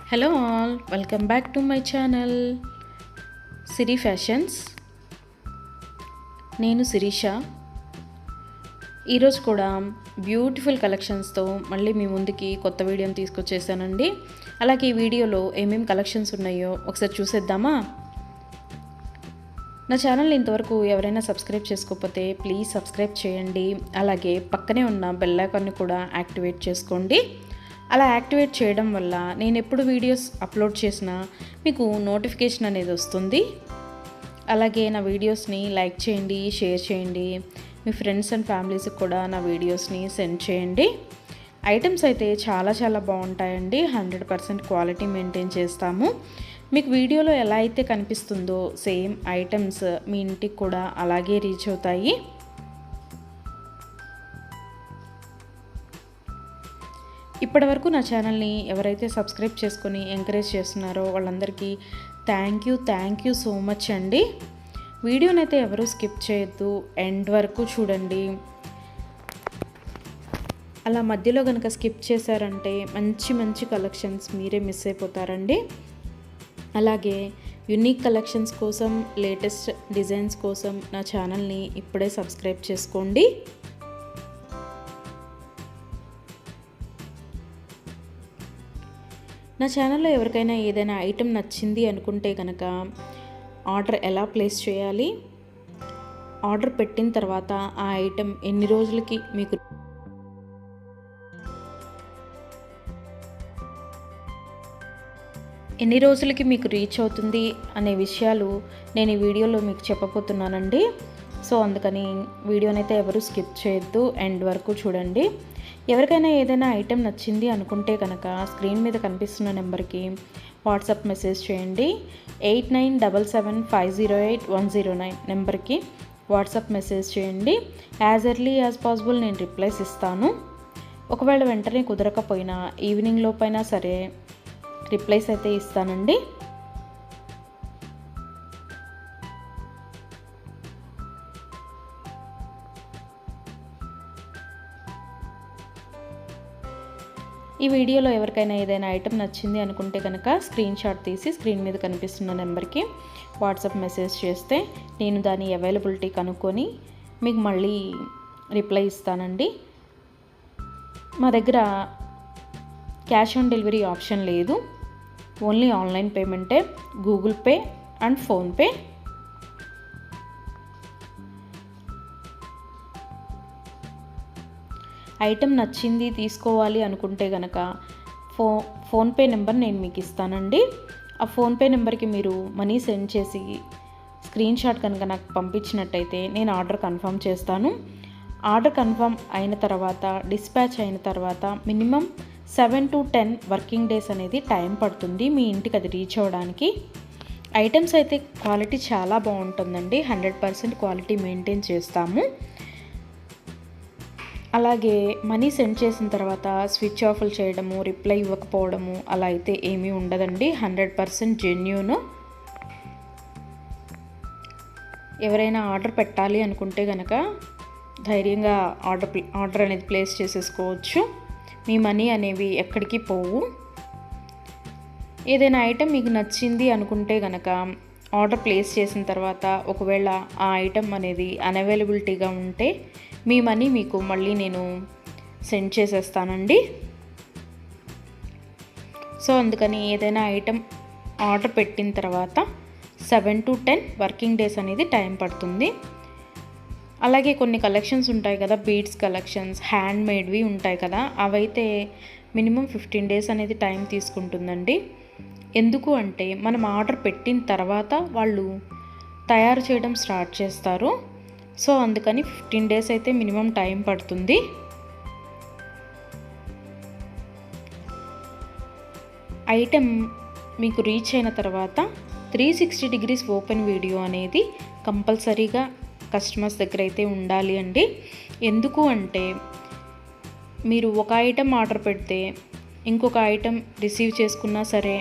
Hello all, welcome back to my channel Siri fashions. నేను శిరీష. ఈరోజు కూడా బ్యూటిఫుల్ కలెక్షన్స్తో మళ్ళీ మీ ముందుకి కొత్త వీడియోని తీసుకొచ్చేసానండి. అలాగే ఈ వీడియోలో ఏమేమి కలెక్షన్స్ ఉన్నాయో ఒకసారి చూసేద్దామా? నా ఛానల్ని ఇంతవరకు ఎవరైనా సబ్స్క్రైబ్ చేసుకోకపోతే ప్లీజ్ సబ్స్క్రైబ్ చేయండి. అలాగే పక్కనే ఉన్న బెల్ ఐకాన్ని కూడా యాక్టివేట్ చేసుకోండి. అలా యాక్టివేట్ చేయడం వల్ల నేను ఎప్పుడు వీడియోస్ అప్లోడ్ చేసినా మీకు నోటిఫికేషన్ అనేది వస్తుంది. అలాగే నా వీడియోస్ని లైక్ చేయండి, షేర్ చేయండి. మీ ఫ్రెండ్స్ అండ్ ఫ్యామిలీస్కి కూడా నా వీడియోస్ని సెండ్ చేయండి. ఐటమ్స్ అయితే చాలా బాగుంటాయండి. 100% క్వాలిటీ మెయింటైన్ చేస్తాము. మీకు వీడియోలో ఎలా అయితే కనిపిస్తుందో సేమ్ ఐటమ్స్ మీ ఇంటికి కూడా అలాగే రీచ్ అవుతాయి. ఇప్పటివరకు నా ఛానల్ని ఎవరైతే సబ్స్క్రైబ్ చేసుకొని ఎంకరేజ్ చేస్తున్నారో వాళ్ళందరికీ థ్యాంక్ యూ సో మచ్ అండి. వీడియోనైతే ఎవరు స్కిప్ చేయొద్దు, ఎండ్ వరకు చూడండి. అలా మధ్యలో కనుక స్కిప్ చేశారంటే మంచి కలెక్షన్స్ మీరే మిస్ అయిపోతారండి. అలాగే యూనిక్ కలెక్షన్స్ కోసం, లేటెస్ట్ డిజైన్స్ కోసం నా ఛానల్ని ఇప్పుడే సబ్స్క్రైబ్ చేసుకోండి. నా ఛానల్లో ఎవరికైనా ఏదైనా ఐటెం నచ్చింది అనుకుంటే కనుక ఆర్డర్ ఎలా ప్లేస్ చేయాలి, ఆర్డర్ పెట్టిన తర్వాత ఆ ఐటెం ఎన్ని రోజులకి మీకు రీచ్ అవుతుంది అనే విషయాలు నేను ఈ వీడియోలో మీకు చెప్పబోతున్నానండి. సో అందుకని వీడియోనైతే ఎవరు స్కిప్ చేయొద్దు, ఎండ్ వరకు చూడండి. ఎవరికైనా ఏదైనా ఐటెం నచ్చింది అనుకుంటే కనుక స్క్రీన్ మీద కనిపిస్తున్న నెంబర్కి వాట్సాప్ మెసేజ్ చేయండి. 8977508109 నెంబర్కి వాట్సాప్ మెసేజ్ చేయండి. యాజ్ ఎర్లీ యాజ్ పాసిబుల్ నేను రిప్లైస్ ఇస్తాను. ఒకవేళ వెంటనే కుదరకపోయినా ఈవినింగ్ లోపైనా సరే రిప్లైస్ అయితే ఇస్తానండి. ఈ వీడియోలో ఎవరికైనా ఏదైనా ఐటెం నచ్చింది అనుకుంటే కనుక స్క్రీన్ షాట్ తీసి స్క్రీన్ మీద కనిపిస్తున్న నెంబర్కి వాట్సాప్ మెసేజ్ చేస్తే నేను దాని అవైలబిలిటీ కనుక్కొని మీకు మళ్ళీ రిప్లై ఇస్తానండి. మా దగ్గర క్యాష్ ఆన్ డెలివరీ ఆప్షన్ లేదు, ఓన్లీ ఆన్లైన్ పేమెంటే, Google Pay and PhonePe. Item నచ్చింది తీసుకోవాలి అనుకుంటే కనుక ఫోన్పే నెంబర్ నేను మీకు ఇస్తానండి. ఆ ఫోన్పే నెంబర్కి మీరు మనీ సెండ్ చేసి స్క్రీన్ షాట్ కనుక నాకు పంపించినట్టయితే నేను ఆర్డర్ కన్ఫర్మ్ చేస్తాను. ఆర్డర్ కన్ఫర్మ్ అయిన తర్వాత, డిస్పాచ్ అయిన తర్వాత మినిమం 7 to 10 వర్కింగ్ డేస్ అనేది టైం పడుతుంది మీ ఇంటికి అది రీచ్ అవ్వడానికి. ఐటమ్స్ అయితే క్వాలిటీ చాలా బాగుంటుందండి. 100% క్వాలిటీ మెయింటైన్ చేస్తాము. అలాగే మనీ సెండ్ చేసిన తర్వాత స్విచ్ ఆఫ్లు చేయడము, రిప్లై ఇవ్వకపోవడము అలా అయితే ఏమీ ఉండదండి. 100% జెన్యూన్. ఎవరైనా ఆర్డర్ పెట్టాలి అనుకుంటే కనుక ధైర్యంగా ఆర్డర్ అనేది ప్లేస్ చేసేసుకోవచ్చు. మీ మనీ అనేవి ఎక్కడికి పోవు. ఏదైనా ఐటెం మీకు నచ్చింది అనుకుంటే కనుక ఆర్డర్ ప్లేస్ చేసిన తర్వాత ఒకవేళ ఆ ఐటెం అనేది అన్అవైలబిలిటీగా ఉంటే మీ మనీ మీకు మళ్ళీ నేను సెండ్ చేసేస్తానండి. సో అందుకని ఏదైనా ఐటెం ఆర్డర్ పెట్టిన తర్వాత 7 to 10 వర్కింగ్ డేస్ అనేది టైం పడుతుంది. అలాగే కొన్ని కలెక్షన్స్ ఉంటాయి కదా, బీడ్స్ కలెక్షన్స్, హ్యాండ్ మేడ్వి ఉంటాయి కదా, అవైతే మినిమం 15 డేస్ అనేది టైం తీసుకుంటుందండి. ఎందుకు అంటే మనం ఆర్డర్ పెట్టిన తర్వాత వాళ్ళు తయారు చేయడం స్టార్ట్ చేస్తారు. సో అందుకని 15 డేస్ అయితే మినిమం టైం పడుతుంది. ఐటెం మీకు రీచ్ అయిన తర్వాత 360 degrees ఓపెన్ వీడియో అనేది కంపల్సరీగా కస్టమర్స్ దగ్గర అయితే ఉండాలి అండి. ఎందుకు అంటే మీరు ఒక ఐటెం ఆర్డర్ పెడితే ఇంకొక ఐటెం రిసీవ్ చేసుకున్నా సరే,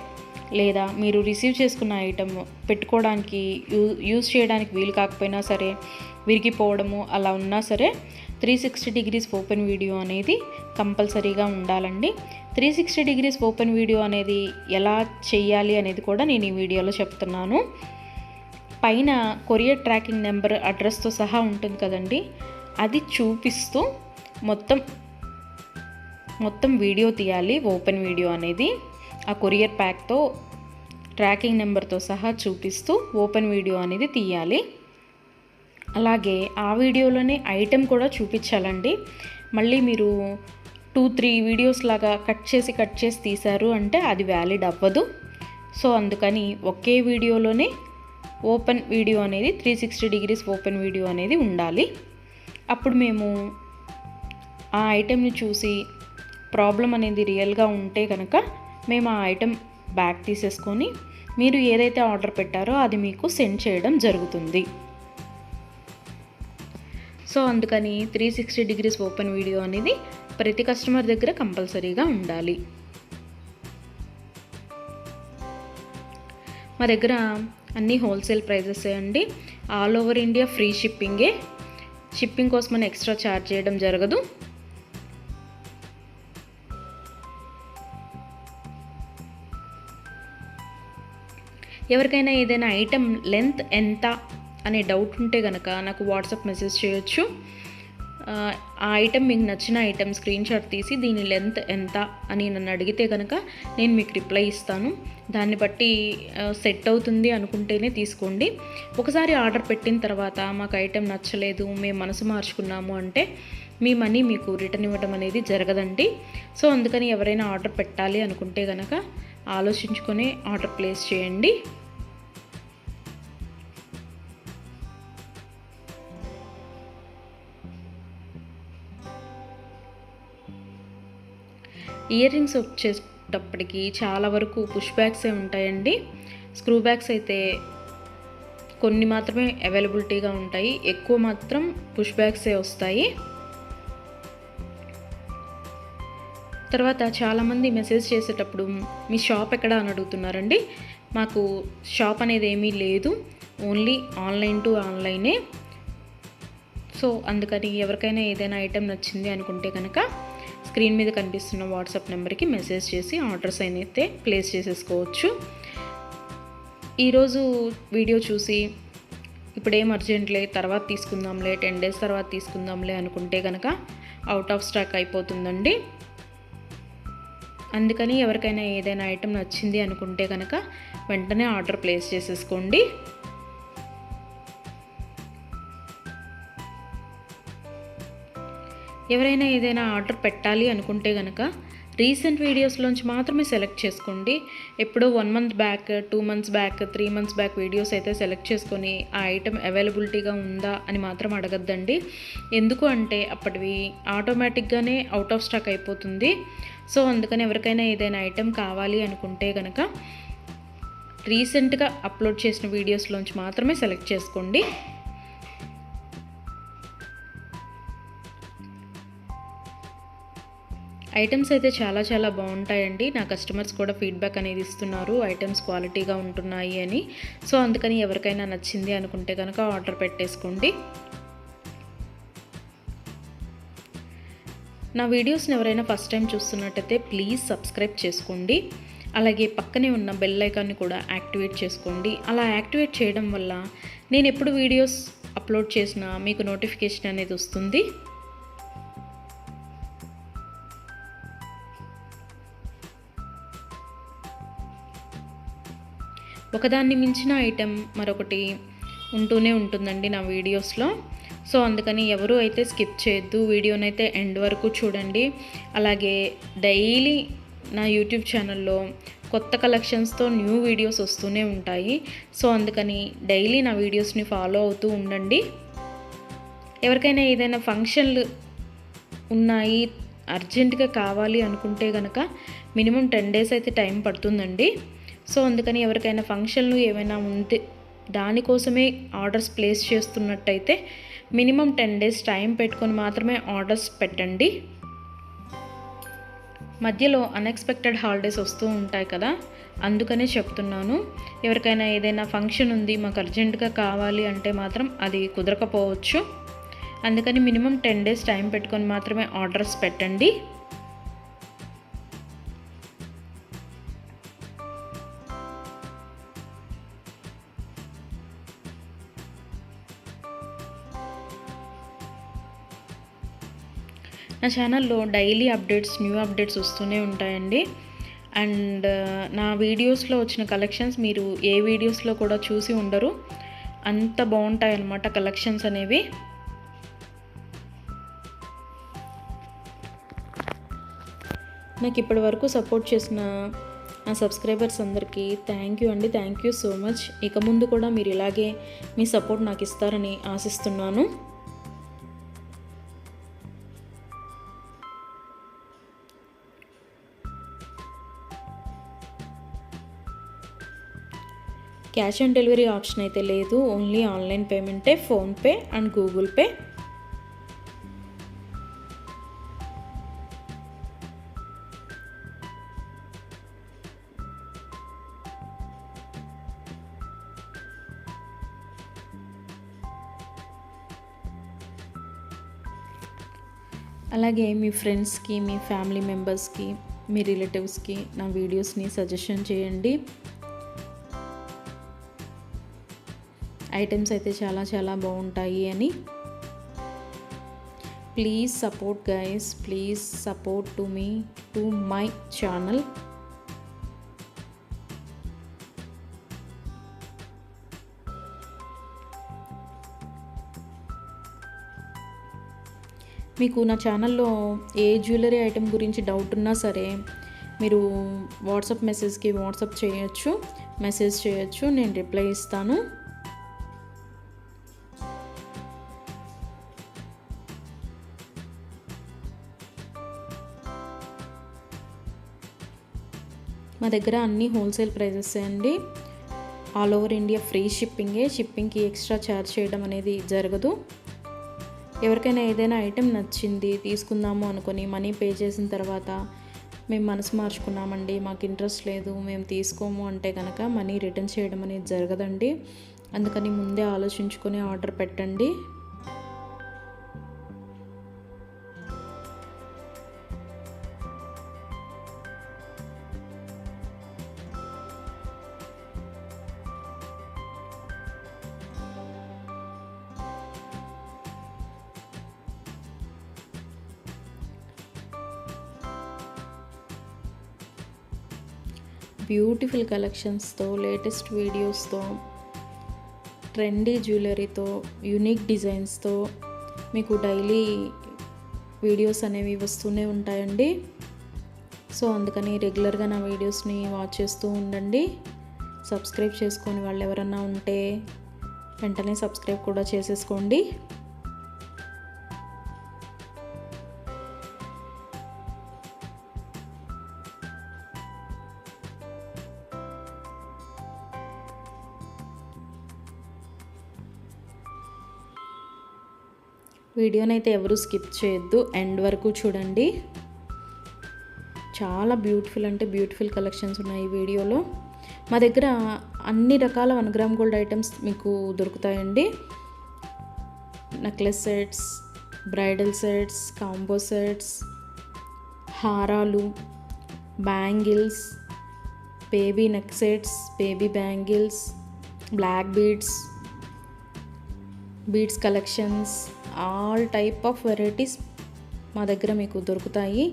లేదా మీరు రిసీవ్ చేసుకున్న ఐటెం పెట్టుకోవడానికి యూజ్ చేయడానికి వీలు కాకపోయినా సరే, విరిగిపోవడము అలా ఉన్నా సరే 360 degrees ఓపెన్ వీడియో అనేది కంపల్సరీగా ఉండాలండి. 360 డిగ్రీస్ ఓపెన్ వీడియో అనేది ఎలా చేయాలి అనేది కూడా నేను ఈ వీడియోలో చెప్తున్నాను. పైన కొరియర్ ట్రాకింగ్ నెంబర్ అడ్రస్తో సహా ఉంటుంది కదండి, అది చూపిస్తూ మొత్తం వీడియో తీయాలి. ఓపెన్ వీడియో అనేది ఆ కొరియర్ ప్యాక్తో ట్రాకింగ్ నెంబర్తో సహా చూపిస్తూ ఓపెన్ వీడియో అనేది తీయాలి. అలాగే ఆ వీడియోలోనే ఐటెం కూడా చూపించాలండి. మళ్ళీ మీరు 2-3 వీడియోస్ లాగా కట్ చేసి తీశారు అంటే అది వ్యాలిడ్ అవ్వదు. సో అందుకని ఒకే వీడియోలోనే ఓపెన్ వీడియో అనేది 360 డిగ్రీస్ ఓపెన్ వీడియో అనేది ఉండాలి. అప్పుడు మేము ఆ ఐటెంని చూసి ప్రాబ్లం అనేది రియల్గా ఉంటే కనుక మేము ఆ ఐటెం బ్యాక్ తీసేసుకొని మీరు ఏదైతే ఆర్డర్ పెట్టారో అది మీకు సెండ్ చేయడం జరుగుతుంది. సో అందుకని 360 డిగ్రీస్ ఓపెన్ వీడియో అనేది ప్రతి కస్టమర్ దగ్గర కంపల్సరీగా ఉండాలి. మా దగ్గర అన్నీ హోల్సేల్ ప్రైజెస్ అండి. ఆల్ ఓవర్ ఇండియా ఫ్రీ షిప్పింగే. షిప్పింగ్ కోసం మనం ఎక్స్ట్రా ఛార్జ్ చేయడం జరగదు. ఎవరికైనా ఏదైనా ఐటెం లెంత్ ఎంత అనే డౌట్ ఉంటే కనుక నాకు వాట్సాప్ మెసేజ్ చేయొచ్చు. ఆ ఐటెం మీకు నచ్చిన ఐటెం స్క్రీన్ షాట్ తీసి దీని లెంత్ ఎంత అని నన్ను అడిగితే కనుక నేను మీకు రిప్లై ఇస్తాను. దాన్ని బట్టి సెట్ అవుతుంది అనుకుంటేనే తీసుకోండి. ఒకసారి ఆర్డర్ పెట్టిన తర్వాత మాకు ఐటెం నచ్చలేదు, మేము మనసు మార్చుకున్నాము అంటే మీ మనీ మీకు రిటర్న్ ఇవ్వడం అనేది జరగదండి. సో అందుకని ఎవరైనా ఆర్డర్ పెట్టాలి అనుకుంటే కనుక ఆలోచించుకొని ఆర్డర్ ప్లేస్ చేయండి. ఇయర్ రింగ్స్ వచ్చేటప్పటికి చాలా వరకు పుష్ బ్యాగ్సే ఉంటాయండి. స్క్రూ బ్యాగ్స్ అయితే కొన్ని మాత్రమే అవైలబిలిటీగా ఉంటాయి, ఎక్కువ మాత్రం పుష్ బ్యాగ్సే వస్తాయి. తర్వాత చాలామంది మెసేజ్ చేసేటప్పుడు మీ షాప్ ఎక్కడ అని అడుగుతున్నారండి. మాకు షాప్ అనేది ఏమీ లేదు, ఓన్లీ ఆన్లైన్ టు ఆన్లైనే. సో అందుకని ఎవరికైనా ఏదైనా ఐటెం నచ్చింది అనుకుంటే కనుక స్క్రీన్ మీద కనిపిస్తున్న వాట్సాప్ నెంబర్కి మెసేజ్ చేసి ఆర్డర్స్ అయితే ప్లేస్ చేసేసుకోవచ్చు. ఈరోజు వీడియో చూసి ఇప్పుడేం అర్జెంట్లే తర్వాత తీసుకుందాంలే, 10 days తర్వాత తీసుకుందాంలే అనుకుంటే కనుక అవుట్ ఆఫ్ స్టాక్ అయిపోతుందండి. అందుకని ఎవరికైనా ఏదైనా ఐటెం నచ్చింది అనుకుంటే కనుక వెంటనే ఆర్డర్ ప్లేస్ చేసేసుకోండి. ఎవరైనా ఏదైనా ఆర్డర్ పెట్టాలి అనుకుంటే కనుక రీసెంట్ వీడియోస్లోంచి మాత్రమే సెలెక్ట్ చేసుకోండి. ఎప్పుడో 1 month back, 2 months back, 3 months back videos అయితే సెలెక్ట్ చేసుకొని ఆ ఐటెం అవైలబిలిటీగా ఉందా అని మాత్రం అడగద్దండి. ఎందుకు అంటే అప్పటివి ఆటోమేటిక్గానే అవుట్ ఆఫ్ స్టాక్ అయిపోతుంది. సో అందుకని ఎవరికైనా ఏదైనా ఐటెం కావాలి అనుకుంటే కనుక రీసెంట్గా అప్లోడ్ చేసిన వీడియోస్లోంచి మాత్రమే సెలెక్ట్ చేసుకోండి. ఐటమ్స్ అయితే చాలా బాగుంటాయండి. నా కస్టమర్స్ కూడా ఫీడ్బ్యాక్ అనేది ఇస్తున్నారు, ఐటమ్స్ క్వాలిటీగా ఉంటున్నాయి అని. సో అందుకని ఎవరికైనా నచ్చింది అనుకుంటే కనుక ఆర్డర్ పెట్టేసుకోండి. నా వీడియోస్ని ఎవరైనా ఫస్ట్ టైం చూస్తున్నట్టయితే ప్లీజ్ సబ్స్క్రైబ్ చేసుకోండి. అలాగే పక్కనే ఉన్న బెల్ ఐకాన్ని కూడా యాక్టివేట్ చేసుకోండి. అలా యాక్టివేట్ చేయడం వల్ల నేను ఎప్పుడు వీడియోస్ అప్లోడ్ చేసినా మీకు నోటిఫికేషన్ అనేది వస్తుంది. ఒకదాన్ని మించిన ఐటెం మరొకటి ఉంటూనే ఉంటుందండి నా వీడియోస్లో. సో అందుకని ఎవరు అయితే స్కిప్ చేయొద్దు, వీడియోనైతే ఎండ్ వరకు చూడండి. అలాగే డైలీ నా యూట్యూబ్ ఛానల్లో కొత్త కలెక్షన్స్తో న్యూ వీడియోస్ వస్తూనే ఉంటాయి. సో అందుకని డైలీ నా వీడియోస్ని ఫాలో అవుతూ ఉండండి. ఎవరికైనా ఏదైనా ఫంక్షన్లు ఉన్నాయి, అర్జెంటుగా కావాలి అనుకుంటే కనుక మినిమం 10 days అయితే టైం పడుతుందండి. సో అందుకని ఎవరికైనా ఫంక్షన్లు ఏమైనా ఉంటే దానికోసమే ఆర్డర్స్ ప్లేస్ చేస్తున్నట్టయితే మినిమం 10 days టైం పెట్టుకొని మాత్రమే ఆర్డర్స్ పెట్టండి. మధ్యలో అన్ఎక్స్పెక్టెడ్ హాలిడేస్ వస్తూ ఉంటాయి కదా, అందుకనే చెప్తున్నాను. ఎవరికైనా ఏదైనా ఫంక్షన్ ఉంది మాకు అర్జెంటుగా కావాలి అంటే మాత్రం అది కుదరకపోవచ్చు. అందుకని మినిమం 10 days టైం పెట్టుకొని మాత్రమే ఆర్డర్స్ పెట్టండి. నా ఛానల్లో డైలీ అప్డేట్స్, న్యూ అప్డేట్స్ వస్తూనే ఉంటాయండి. అండ్ నా వీడియోస్లో వచ్చిన కలెక్షన్స్ మీరు ఏ వీడియోస్లో కూడా చూసి ఉండరు, అంత బాగుంటాయి అన్నమాట కలెక్షన్స్ అనేవి. నాకు ఇప్పటి వరకు సపోర్ట్ చేసిన నా సబ్స్క్రైబర్స్ అందరికీ థ్యాంక్ యూ అండి. Thank you so much. ఇక ముందు కూడా మీరు ఇలాగే మీ సపోర్ట్ నాకు ఇస్తారని ఆశిస్తున్నాను. క్యాష్ ఆన్ డెలివరీ ఆప్షన్ అయితే లేదు, ఓన్లీ ఆన్లైన్ పేమెంటే, ఫోన్పే అండ్ గూగుల్ పే. అలాగే మీ ఫ్రెండ్స్కి, మీ ఫ్యామిలీ మెంబర్స్కి, మీ రిలేటివ్స్కి నా వీడియోస్ని సజెషన్ చేయండి. ఐటమ్స్ అయితే చాలా చాలా బాగుంటాయి అని. Please support guys, please support to my channel. మీకు నా ఛానల్లో ఏ జ్యువెలరీ ఐటెం గురించి డౌట్ ఉన్నా సరే మీరు వాట్సాప్ మెసేజ్కి మెసేజ్ చేయొచ్చు, నేను రిప్లై ఇస్తాను. మా దగ్గర అన్ని హోల్సేల్ ప్రైజెస్ అండి. ఆల్ ఓవర్ ఇండియా ఫ్రీ షిప్పింగ్కి ఎక్స్ట్రా ఛార్జ్ చేయడం అనేది జరగదు. ఎవరికైనా ఏదైనా ఐటెం నచ్చింది తీసుకుందాము అనుకొని మనీ పే చేసిన తర్వాత మేము మనసు మార్చుకున్నామండి, మాకు ఇంట్రెస్ట్ లేదు, మేము తీసుకోము అంటే కనుక మనీ రిటర్న్ చేయడం అనేది జరగదండి. అందుకని ముందే ఆలోచించుకొని ఆర్డర్ పెట్టండి. బ్యూటిఫుల్ కలెక్షన్స్తో, లేటెస్ట్ వీడియోస్తో, ట్రెండీ జ్యువెలరీతో, యూనిక్ డిజైన్స్తో మీకు డైలీ వీడియోస్ అనేవి వస్తూనే ఉంటాయండి. సో అందుకని రెగ్యులర్గా నా వీడియోస్ని వాచ్ చేస్తూ ఉండండి. సబ్స్క్రైబ్ చేసుకొని వాళ్ళు ఎవరన్నా ఉంటే వెంటనే సబ్స్క్రైబ్ కూడా చేసేసుకోండి. వీడియోనైతే ఎవరు స్కిప్ చేయొద్దు, ఎండ్ వరకు చూడండి. చాలా బ్యూటిఫుల్ అంటే బ్యూటిఫుల్ కలెక్షన్స్ ఉన్నాయి ఈ వీడియోలో. మా దగ్గర అన్ని రకాల 1 గ్రామ్ గోల్డ్ ఐటమ్స్ మీకు దొరుకుతాయండి. Necklace sets, bridal sets, combo sets, హారాలు, bangles, baby neck sets, baby bangles, black beads collections, all type of varieties మా దగ్గర మీకు దొరుకుతాయి.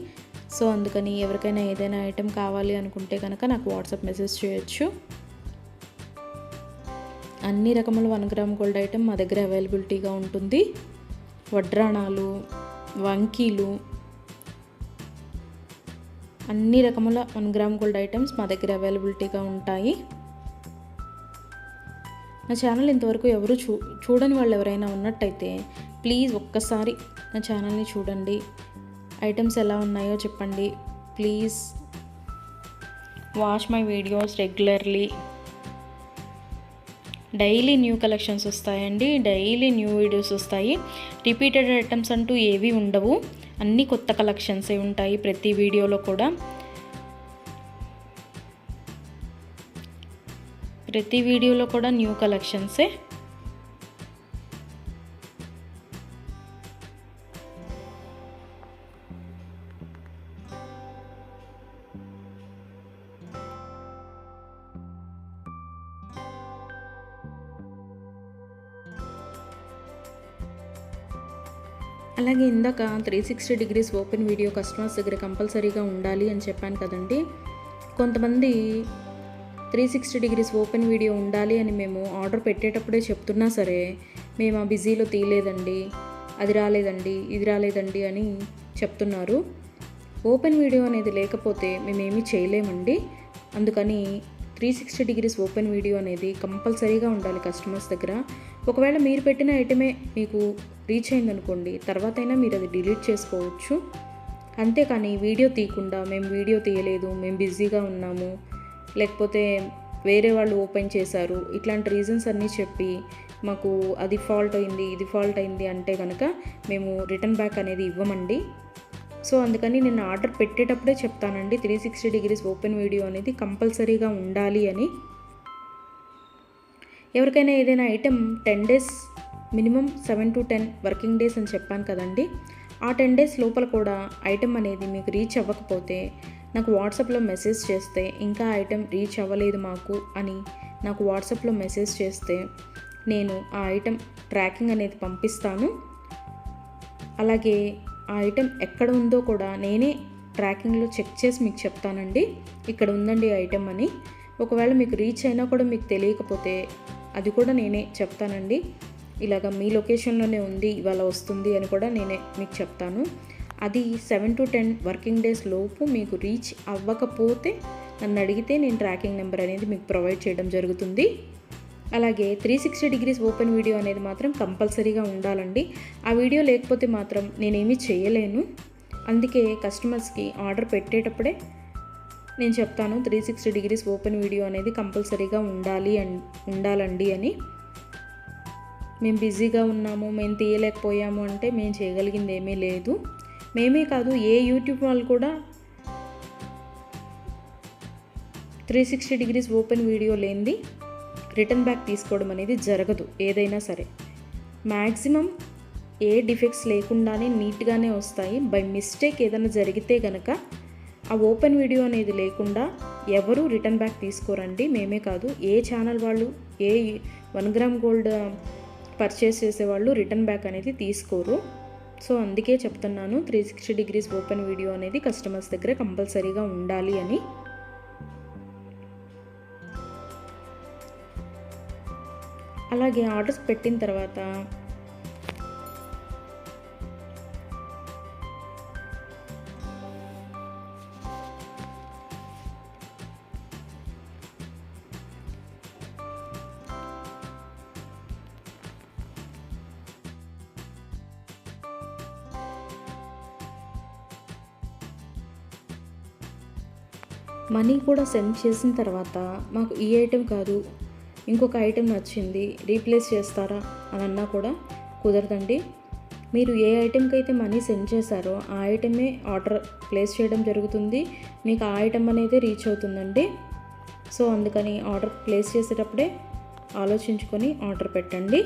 సో అందుకని ఎవరికైనా ఏదైనా ఐటెం కావాలి అనుకుంటే కనుక నాకు వాట్సాప్ మెసేజ్ చేయొచ్చు. అన్ని రకముల 1 గ్రామ్ గోల్డ్ ఐటెం మా దగ్గర అవైలబిలిటీగా ఉంటుంది. వడ్రాణాలు, వంకీలు, అన్ని రకముల 1 గ్రామ్ గోల్డ్ ఐటమ్స్ మా దగ్గర అవైలబిలిటీగా ఉంటాయి. నా ఛానల్ ఇంతవరకు ఎవరు చూడని వాళ్ళు ఎవరైనా ఉన్నట్టయితే ప్లీజ్ ఒక్కసారి నా ఛానల్ని చూడండి, ఐటమ్స్ ఎలా ఉన్నాయో చెప్పండి. Please watch my videos regularly. Daily new collections వస్తాయండి, డైలీ న్యూ వీడియోస్ వస్తాయి. రిపీటెడ్ ఐటమ్స్ అంటూ ఏవి ఉండవు, అన్నీ కొత్త కలెక్షన్సే ఉంటాయి ప్రతి వీడియోలో కూడా. ప్రతి వీడియోలో కూడా న్యూ కలెక్షన్సే. అలాగే ఇందాక 360 డిగ్రీస్ ఓపెన్ వీడియో కస్టమర్స్ దగ్గర కంపల్సరీగా ఉండాలి అని చెప్పాను కదండి. కొంతమంది 360 డిగ్రీస్ ఓపెన్ వీడియో ఉండాలి అని మేము ఆర్డర్ పెట్టేటప్పుడే చెప్తున్నా సరే, మేము ఆ బిజీలో తీయలేదండి, అది రాలేదండి, ఇది రాలేదండి అని చెప్తున్నారు. ఓపెన్ వీడియో అనేది లేకపోతే మేమేమీ చేయలేమండి. అందుకని 360 డిగ్రీస్ ఓపెన్ వీడియో అనేది కంపల్సరీగా ఉండాలి కస్టమర్స్ దగ్గర. ఒకవేళ మీరు పెట్టిన ఐటమే మీకు రీచ్ అయిందనుకోండి, తర్వాత అయినా మీరు అది డిలీట్ చేసుకోవచ్చు. అంతేకాని వీడియో తీయకుండా మేము వీడియో తీయలేదు, మేము బిజీగా ఉన్నాము, లేకపోతే వేరే వాళ్ళు ఓపెన్ చేశారు, ఇట్లాంటి రీజన్స్ అన్నీ చెప్పి మాకు అది ఫాల్ట్ అయింది, ఇది ఫాల్ట్ అయింది అంటే కనుక మేము రిటర్న్ బ్యాక్ అనేది ఇవ్వమండి. సో అందుకని నేను ఆర్డర్ పెట్టేటప్పుడే చెప్తానండి 360 డిగ్రీస్ ఓపెన్ వీడియో అనేది కంపల్సరీగా ఉండాలి అని. ఎవరికైనా ఏదైనా item 10 days minimum 7 to 10 working days అని చెప్పాను కదండి. ఆ 10 డేస్ లోపల కూడా ఐటెం అనేది మీకు రీచ్ అవ్వకపోతే నాకు వాట్సాప్లో మెసేజ్ చేస్తే, ఇంకా ఐటెం రీచ్ అవ్వలేదు మాకు అని నాకు వాట్సాప్లో మెసేజ్ చేస్తే నేను ఆ ఐటెం ట్రాకింగ్ అనేది పంపిస్తాను. అలాగే ఆ ఐటెం ఎక్కడ ఉందో కూడా నేనే ట్రాకింగ్లో చెక్ చేసి మీకు చెప్తానండి, ఇక్కడ ఉందండి ఐటెం అని. ఒకవేళ మీకు రీచ్ అయినా కూడా మీకు తెలియకపోతే అది కూడా నేనే చెప్తానండి. ఇలాగ మీ లొకేషన్లోనే ఉంది, ఇవాళ వస్తుంది అని కూడా నేనే మీకు చెప్తాను. అది 7 to 10 వర్కింగ్ డేస్ లోపు మీకు రీచ్ అవ్వకపోతే నన్ను అడిగితే నేను ట్రాకింగ్ నెంబర్ అనేది మీకు ప్రొవైడ్ చేయడం జరుగుతుంది. అలాగే 360 డిగ్రీస్ ఓపెన్ వీడియో అనేది మాత్రం కంపల్సరీగా ఉండాలండి. ఆ వీడియో లేకపోతే మాత్రం నేనేమీ చేయలేను. అందుకే కస్టమర్స్కి ఆర్డర్ పెట్టేటప్పుడే నేను చెప్తాను 360 డిగ్రీస్ ఓపెన్ వీడియో అనేది కంపల్సరీగా ఉండాలండి అని. మేము బిజీగా ఉన్నాము, మేము తీయలేకపోయాము అంటే మేము చేయగలిగింది ఏమీ లేదు. మేమే కాదు, ఏ యూట్యూబ్ వాళ్ళు కూడా 360 డిగ్రీస్ ఓపెన్ వీడియో లేనిది రిటర్న్ బ్యాక్ తీసుకోవడం అనేది జరగదు. ఏదైనా సరే మ్యాక్సిమం ఏ డిఫెక్ట్స్ లేకుండానే నీట్గానే వస్తాయి. బై మిస్టేక్ ఏదైనా జరిగితే కనుక ఆ ఓపెన్ వీడియో అనేది లేకుండా ఎవరు రిటర్న్ బ్యాక్ తీసుకోరండి. మేమే కాదు, ఏ ఛానల్ వాళ్ళు, ఏ 1 గ్రామ్ గోల్డ్ పర్చేస్ చేసేవాళ్ళు రిటర్న్ బ్యాక్ అనేది తీసుకోరు. సో అందుకే చెప్తున్నాను 360 డిగ్రీస్ ఓపెన్ వీడియో అనేది కస్టమర్స్ దగ్గర కంపల్సరీగా ఉండాలి అని. అలాగే ఆర్డర్స్ పెట్టిన తర్వాత మనీ కూడా సెండ్ చేసిన తర్వాత మాకు ఈ ఐటెం కాదు, ఇంకొక ఐటెం నచ్చింది, రీప్లేస్ చేస్తారా అని అన్నా కూడా కుదరదండి. మీరు ఏ ఐటెంకి అయితే మనీ సెండ్ చేశారో ఆ ఐటమే ఆర్డర్ ప్లేస్ చేయడం జరుగుతుంది. మీకు ఆ ఐటెం అనేది రీచ్ అవుతుందండి. సో అందుకని ఆర్డర్ ప్లేస్ చేసేటప్పుడే ఆలోచించుకొని ఆర్డర్ పెట్టండి.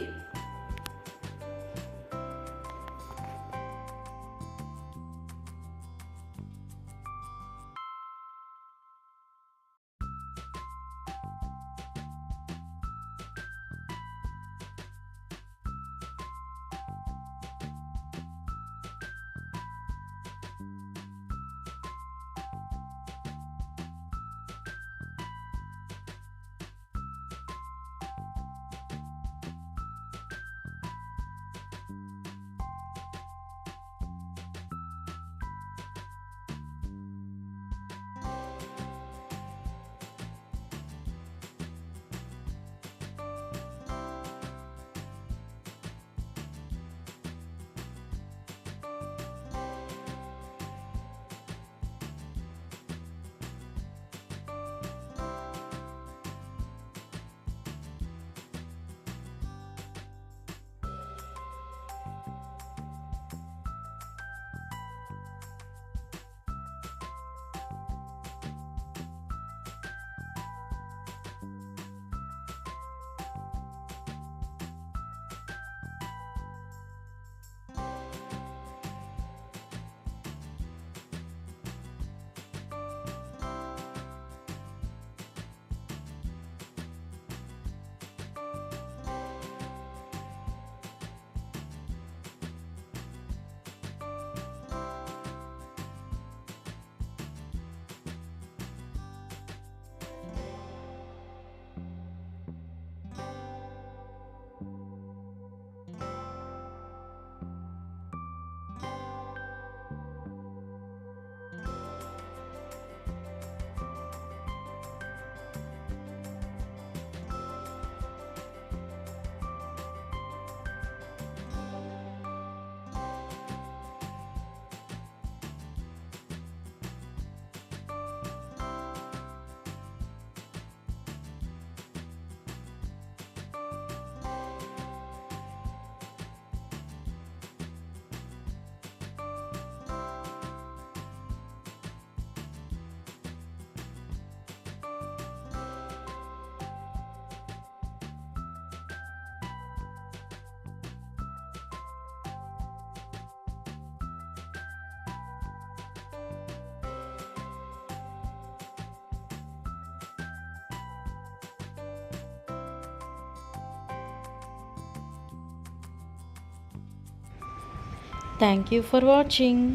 Thank you for watching.